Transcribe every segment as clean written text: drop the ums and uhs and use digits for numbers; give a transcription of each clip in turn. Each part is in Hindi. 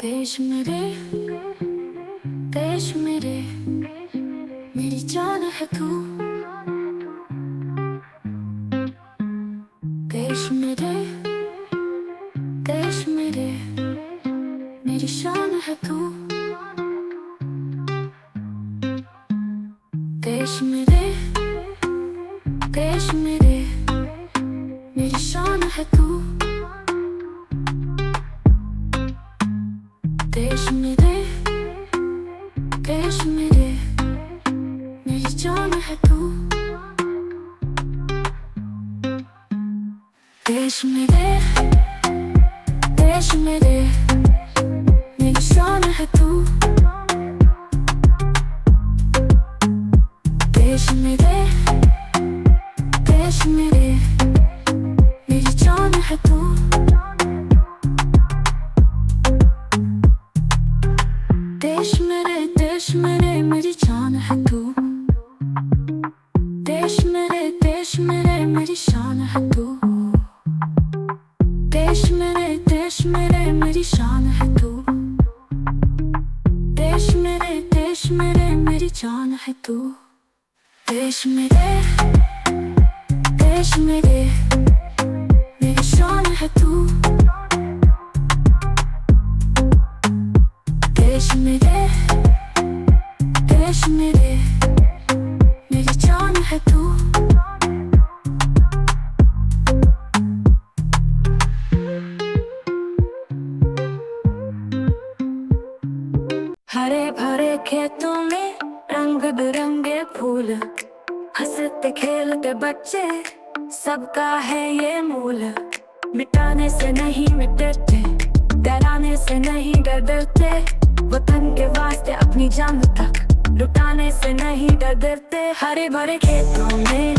देश मेरे, देश मेरे, मेरी जान है तू। देश मेरे, देश मेरे, मेरी शान है तू। देश मेरे, देश मेरे, मेरी शान है तू। देश मेरे, देश मेरे, मेरी जान है तू। देश मेरे, देश मेरे, मेरी शान है तू। देश मेरे, देश मेरे, मेरी जान है तू। देश मेरे, देश मेरे, मेरी जान है तू। देश मेरे, देश मेरे, मेरी शान है तू। देश मेरे, देश मेरे, मेरी शान है तू। देश मेरे, देश मेरे, मेरी जान है तू। देश मेरे, देश मेरे, मेरी शान है तू। देश मेरे, देश मेरे, मेरी जान है तू। हरे भरे खेतों में रंग बिरंगे फूल, हंसते खेलते बच्चे, सबका है ये मूल। मिटाने से नहीं मिटते, डराने से नहीं डरते, वतन के वास्ते अपनी जान तक लुटाने से नहीं डरते। हरे भरे खेतों में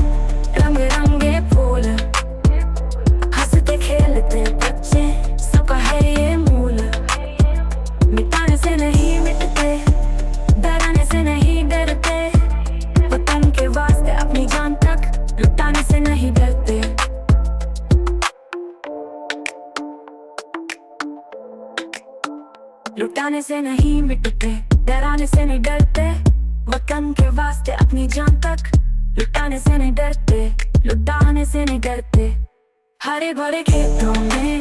रंग रंगे फूल, हंसते खेलते बच्चे, सबका है ये मूल। मिटाने से नहीं मिटते, डराने से नहीं डरते, वतन के वास्ते अपनी जान तक लुटाने से नहीं डरते। लुटाने से नहीं मिटते, डराने से नहीं डरते, वतन के वास्ते अपनी जान तक लुटाने से नहीं डरते, लुटाने से नहीं डरते। हरे भरे खेतों में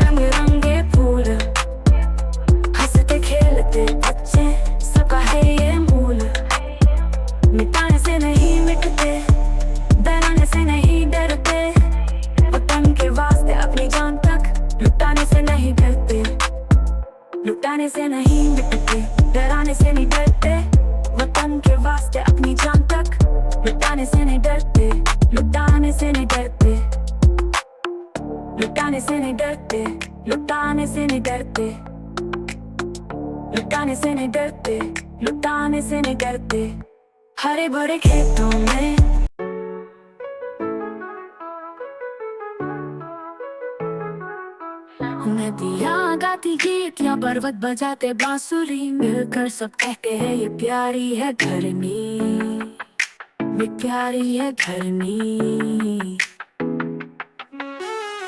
रंग रंगे फूल, हंसते खेलते बच्चे, सबका है ये मूल। मिटाने से नहीं मिटते, डराने से नहीं डरते, वतन के वास्ते अपनी जान तक लुटाने से नहीं डरते। लुटाने से नहीं मिटते, डराने से नहीं डरते, वतन के वास्ते अपनी जान तक लुटाने से नहीं डरते, लुटाने से नहीं डरते, लुटाने से नहीं डरते, लुटाने से नहीं डरते, लुटाने से नहीं डरते, लुटाने से नहीं डरते। हरे भरे खेतों में नदियाँ गाती गीत या पर्वत बजाते बांसुरी, मिलकर सब कहते हैं ये प्यारी है धरनी, ये प्यारी है धरनी।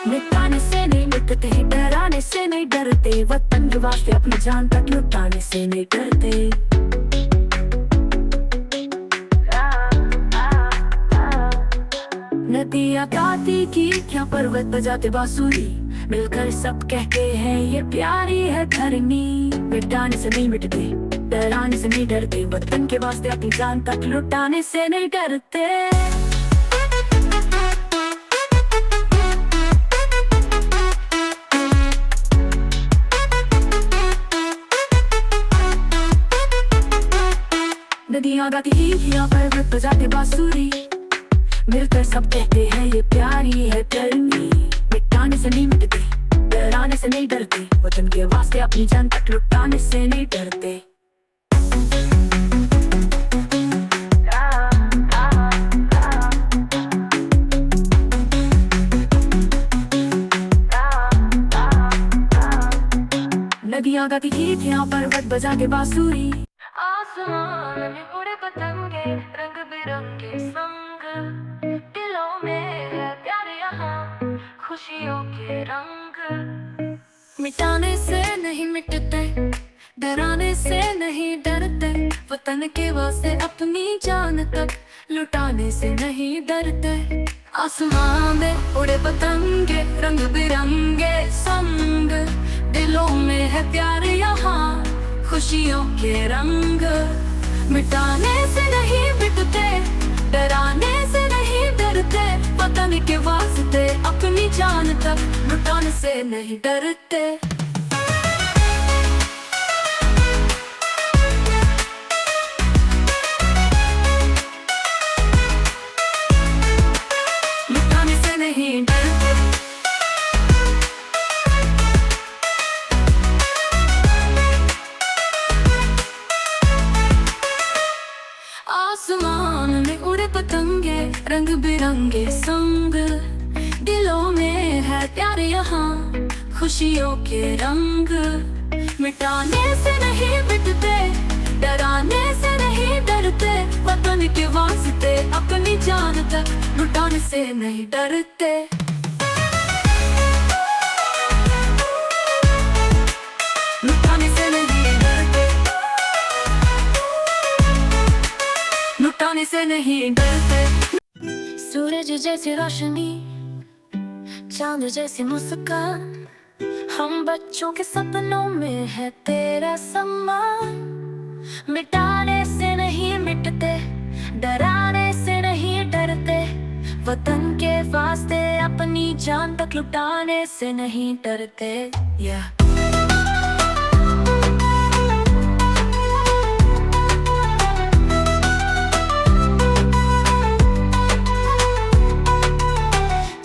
मिटाने से नहीं मिटते, डराने से नहीं डरते, वतन के वास्ते अपनी जान तक लुटाने से नहीं डरते। नदियाँ गाती गीत या पर्वत बजाते बांसुरी, मिलकर सब कहते हैं ये प्यारी है धरनी। मिटाने से नहीं मिटते, डराने से नहीं डरते, वतन के वास्ते अपनी जान तक लुटाने से नहीं डरते। नदियाँ गाती गीत या पर्वत बजाते बांसुरी, मिलकर सब कहते हैं ये प्यारी है धरनी। मिटाने से नहीं मिटते, डराने से नहीं डरते, वतन के वास्ते अपनी जान तक लुटाने से नहीं डरते। नदियाँ गाती गीत यहाँ पर्वत बजा के बांसुरी, आसमान में उड़े पतंगे रंग बिरंगे संग, दिलों में है प्यार यहाँ खुशियों के रंग। मिटाने से नहीं मिटते, डराने से नहीं डरते, वतन के वास्ते अपनी जान तक लुटाने से नहीं डरते। आसमां में उड़े पतंगे रंग बिरंगे संग, दिलों में है प्यार यहाँ खुशियों के रंग। मिटाने से नहीं मिटते, डराने से नहीं डरते, वतन के वास्ते अपनी जान तक लुटाने से नहीं डरते। लुटाने से नहीं डरते, आसमान में उड़े पतंगे रंग बिरंगे संग, दिलों में है प्यार यहाँ खुशियों के रंग। मिटाने से नहीं मिटते, डराने से नहीं डरते, वतन के वास्ते अपनी जान तक लुटाने से नहीं डरते। लुटाने से नहीं डरते, लुटाने से नहीं डरते। सूरज जैसी रोशनी, चांद जैसी मुस्कान, हम बच्चों के सपनों में है तेरा सम्मान। मिटाने से नहीं मिटते, डराने से नहीं डरते, वतन के वास्ते अपनी जान तक लुटाने से नहीं डरते।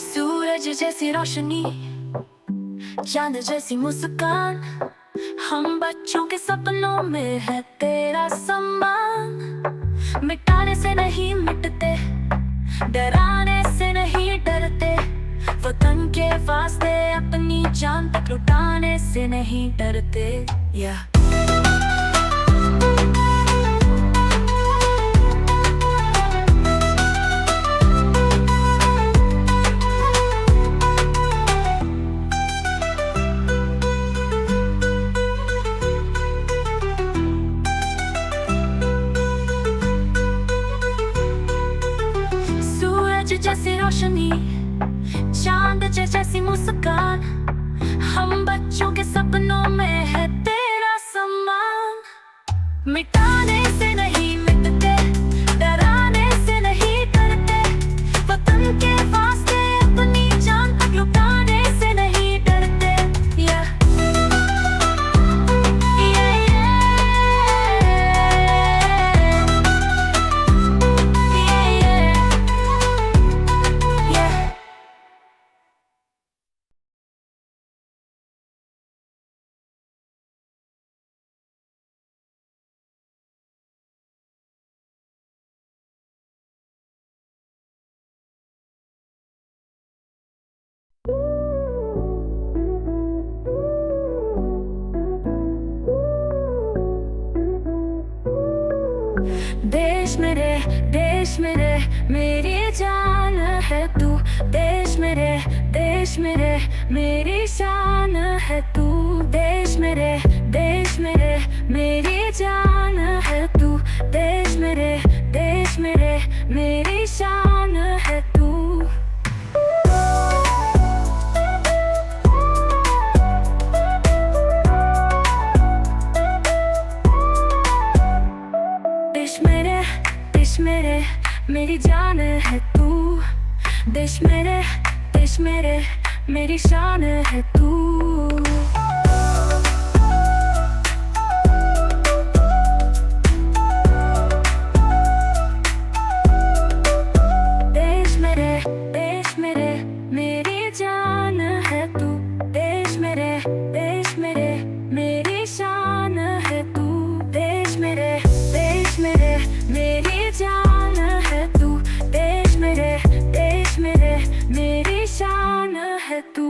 सूरज जैसी रोशनी, चांद जैसी मुस्कान, हम बच्चों के सपनों में है तेरा सम्मान। मिटाने से नहीं मिटते, डराने से नहीं डरते, वतन के वास्ते अपनी जान तक लुटाने से नहीं डरते। जैसी रोशनी, चांद जैसी मुस्कान, हम बच्चों के सपनों में है तेरा सम्मान। मिटाने से नहीं मिटते, डराने से नहीं डरते, वतन के वास्ते अपनी जान तक लुटाने से नहीं डरते। देश मेरे मेरी जान है तू, देश मेरे मेरी शान है तू। देश मेरे मेरी जान है तू, देश मेरे मेरी शान है तू। देश मेरे मेरी जान है तू, देश मेरे मेरी शान है तू। देश मेरे मेरी जान है तू, देश मेरे मेरी शान है तू। देश मेरे मेरी जान है तू, देश मेरे मेरी शान है तू।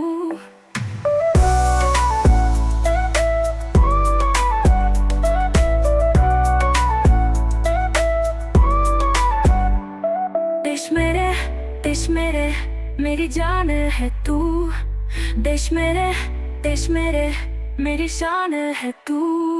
देश मेरे मेरी जान है तू, देश मेरे मेरी शान है तू।